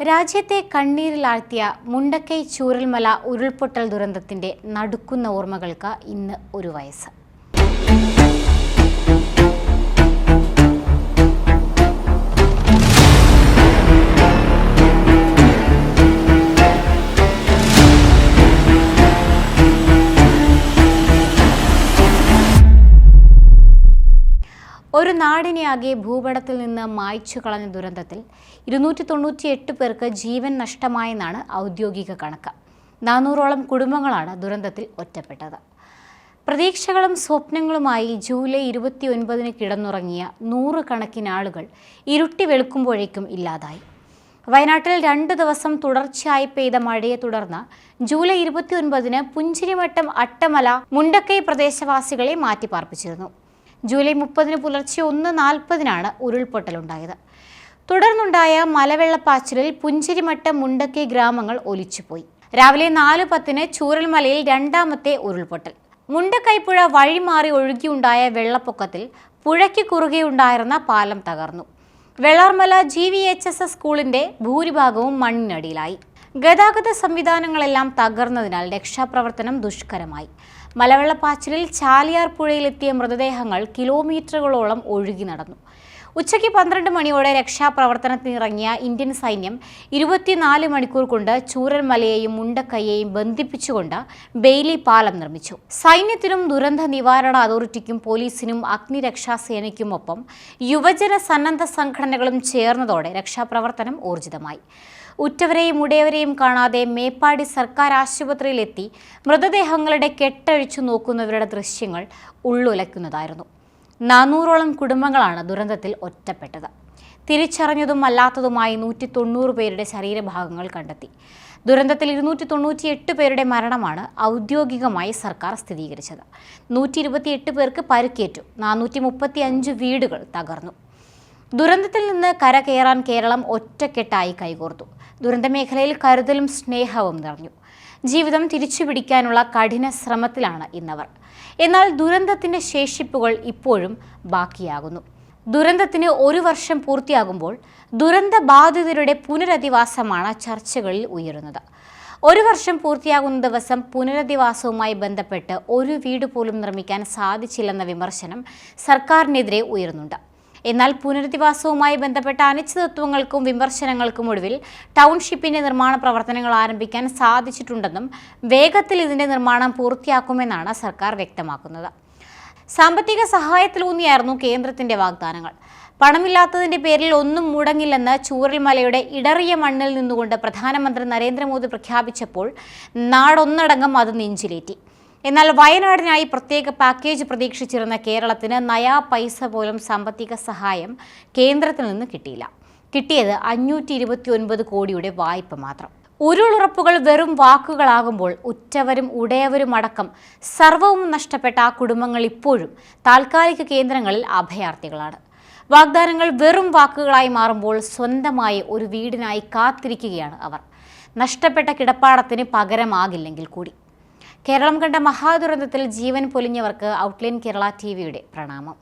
രാജ്യത്തെ കണ്ണീരിലാഴ്ത്തിയ മുണ്ടക്കൈ ചൂരൽമല ഉരുൾപൊട്ടൽ ദുരന്തത്തിന്റെ നടുക്കുന്ന ഓർമ്മകൾക്ക് ഇന്ന് ഒരു വയസ്സ്. ഒരു നാടിനെയാകെ ഭൂപടത്തിൽ നിന്ന് മായ്ച്ചു കളഞ്ഞ ദുരന്തത്തിൽ 298 പേർക്ക് ജീവൻ നഷ്ടമായെന്നാണ് ഔദ്യോഗിക കണക്ക്. 400ഓളം കുടുംബങ്ങളാണ് ദുരന്തത്തിൽ ഒറ്റപ്പെട്ടത്. പ്രതീക്ഷകളും സ്വപ്നങ്ങളുമായി ജൂലൈ 29 കിടന്നുറങ്ങിയ 100 കണക്കിന് ആളുകൾ ഇരുട്ടി വെളുക്കുമ്പോഴേക്കും ഇല്ലാതായി. വയനാട്ടിൽ 2 ദിവസം തുടർച്ചയായി പെയ്ത മഴയെ തുടർന്ന് ജൂലൈ 29 പുഞ്ചിരിമട്ടം അട്ടമല മുണ്ടക്കൈ പ്രദേശവാസികളെ മാറ്റിപ്പാർപ്പിച്ചിരുന്നു. ജൂലൈ 30 പുലർച്ചെ 1:40 ഉരുൾപൊട്ടലുണ്ടായത്. തുടർന്നുണ്ടായ മലവെള്ളപ്പാച്ചിലിൽ പുഞ്ചിരിമട്ടം മുണ്ടക്കൈ ഗ്രാമങ്ങൾ ഒലിച്ചുപോയി. രാവിലെ 4:10 ചൂരൽമലയിൽ രണ്ടാമത്തെ ഉരുൾപൊട്ടൽ. മുണ്ടക്കൈപ്പുഴ വഴിമാറി ഒഴുകിയുണ്ടായ വെള്ളപ്പൊക്കത്തിൽ പുഴയ്ക്ക് കുറുകെയുണ്ടായിരുന്ന പാലം തകർന്നു. വെള്ളാർമല GVHS സ്കൂളിന്റെ ഭൂരിഭാഗവും മണ്ണിനടിയിലായി. ഗതാഗത സംവിധാനങ്ങളെല്ലാം തകർന്നതിനാൽ രക്ഷാപ്രവർത്തനം ദുഷ്കരമായി. മലവെള്ളപ്പാച്ചിലിൽ ചാലിയാർ പുഴയിലെത്തിയ മൃതദേഹങ്ങൾ കിലോമീറ്ററുകളോളം ഒഴുകി നടന്നു. ഉച്ചയ്ക്ക് 12 മണിയോടെ രക്ഷാപ്രവർത്തനത്തിനിറങ്ങിയ ഇന്ത്യൻ സൈന്യം 24 മണിക്കൂർ കൊണ്ട് ചൂരൽമലയെയും മുണ്ടക്കൈയെയും ബന്ധിപ്പിച്ചുകൊണ്ട് ബെയിലി പാലം നിർമ്മിച്ചു. സൈന്യത്തിനും ദുരന്ത നിവാരണ അതോറിറ്റിക്കും പോലീസിനും അഗ്നിരക്ഷാസേനയ്ക്കുമൊപ്പം യുവജന സന്നദ്ധ സംഘടനകളും ചേർന്നതോടെ രക്ഷാപ്രവർത്തനം ഊർജിതമായി. ഉറ്റവരെയും ഉടയവരെയും കാണാതെ മേപ്പാടി സർക്കാർ ആശുപത്രിയിലെത്തി മൃതദേഹങ്ങളുടെ കെട്ടഴിച്ചു നോക്കുന്നവരുടെ ദൃശ്യങ്ങൾ ഉള്ളുലയ്ക്കുന്നതായിരുന്നു. 400ഓളം കുടുംബങ്ങളാണ് ദുരന്തത്തിൽ ഒറ്റപ്പെട്ടത്. തിരിച്ചറിഞ്ഞതും അല്ലാത്തതുമായി 190 പേരുടെ ശരീരഭാഗങ്ങൾ കണ്ടെത്തി. ദുരന്തത്തിൽ 298 പേരുടെ മരണമാണ് ഔദ്യോഗികമായി സർക്കാർ സ്ഥിരീകരിച്ചത്. 128 പേർക്ക് പരിക്കേറ്റു. 435 വീടുകൾ തകർന്നു. ദുരന്തത്തിൽ നിന്ന് കരകയറാൻ കേരളം ഒറ്റക്കെട്ടായി കൈകോർത്തു. ദുരന്തമേഖലയിൽ കരുതലും സ്നേഹവും നിറഞ്ഞു. ജീവിതം തിരിച്ചുപിടിക്കാനുള്ള കഠിന ശ്രമത്തിലാണ് ഇന്നവർ. എന്നാൽ ദുരന്തത്തിന്റെ ശേഷിപ്പുകൾ ഇപ്പോഴും ബാക്കിയാകുന്നു. ദുരന്തത്തിന് 1 വർഷം പൂർത്തിയാകുമ്പോൾ ദുരന്ത ബാധിതരുടെ പുനരധിവാസമാണ് ചർച്ചകളിൽ ഉയരുന്നത്. 1 വർഷം പൂർത്തിയാകുന്ന ദിവസം പുനരധിവാസവുമായി ബന്ധപ്പെട്ട് ഒരു വീട് പോലും നിർമ്മിക്കാൻ സാധിച്ചില്ലെന്ന വിമർശനം സർക്കാരിനെതിരെ ഉയരുന്നുണ്ട്. എന്നാൽ പുനരധിവാസവുമായി ബന്ധപ്പെട്ട അനിശ്ചിതത്വങ്ങൾക്കും വിമർശനങ്ങൾക്കും ഒടുവിൽ ടൗൺഷിപ്പിന്റെ നിർമ്മാണ പ്രവർത്തനങ്ങൾ ആരംഭിക്കാൻ സാധിച്ചിട്ടുണ്ടെന്നും വേഗത്തിൽ ഇതിന്റെ നിർമ്മാണം പൂർത്തിയാക്കുമെന്നാണ് സർക്കാർ വ്യക്തമാക്കുന്നത്. സാമ്പത്തിക സഹായത്തിലൂന്നിയായിരുന്നു കേന്ദ്രത്തിന്റെ വാഗ്ദാനങ്ങൾ. പണമില്ലാത്തതിന്റെ പേരിൽ ഒന്നും മുടങ്ങില്ലെന്ന് ചൂരൽമലയുടെ ഇടറിയ മണ്ണിൽ നിന്നുകൊണ്ട് പ്രധാനമന്ത്രി നരേന്ദ്രമോദി പ്രഖ്യാപിച്ചപ്പോൾ നാടൊന്നടങ്കം അത് നെഞ്ചിലേറ്റി. എന്നാൽ വയനാടിനായി പ്രത്യേക പാക്കേജ് പ്രതീക്ഷിച്ചിരുന്ന കേരളത്തിന് നയാ പൈസ പോലും സാമ്പത്തിക സഹായം കേന്ദ്രത്തിൽ നിന്ന് കിട്ടിയില്ല. കിട്ടിയത് 529 കോടിയുടെ വായ്പ മാത്രം. ഉരുളുറപ്പുകൾ വെറും വാക്കുകളാകുമ്പോൾ ഉറ്റവരും ഉടയവരും അടക്കം സർവവും നഷ്ടപ്പെട്ട ആ കുടുംബങ്ങൾ ഇപ്പോഴും താൽക്കാലിക കേന്ദ്രങ്ങളിൽ അഭയാർത്ഥികളാണ്. വാഗ്ദാനങ്ങൾ വെറും വാക്കുകളായി മാറുമ്പോൾ സ്വന്തമായി ഒരു വീടിനായി കാത്തിരിക്കുകയാണ് അവർ. നഷ്ടപ്പെട്ട കിടപ്പാടത്തിന് പകരമാകില്ലെങ്കിൽ കൂടി. കേരളം കണ്ട മഹാദുരന്തത്തിൽ ജീവൻ പൊലിഞ്ഞവർക്ക് ഔട്ട്ലൈൻ കേരള TVയുടെ പ്രണാമം.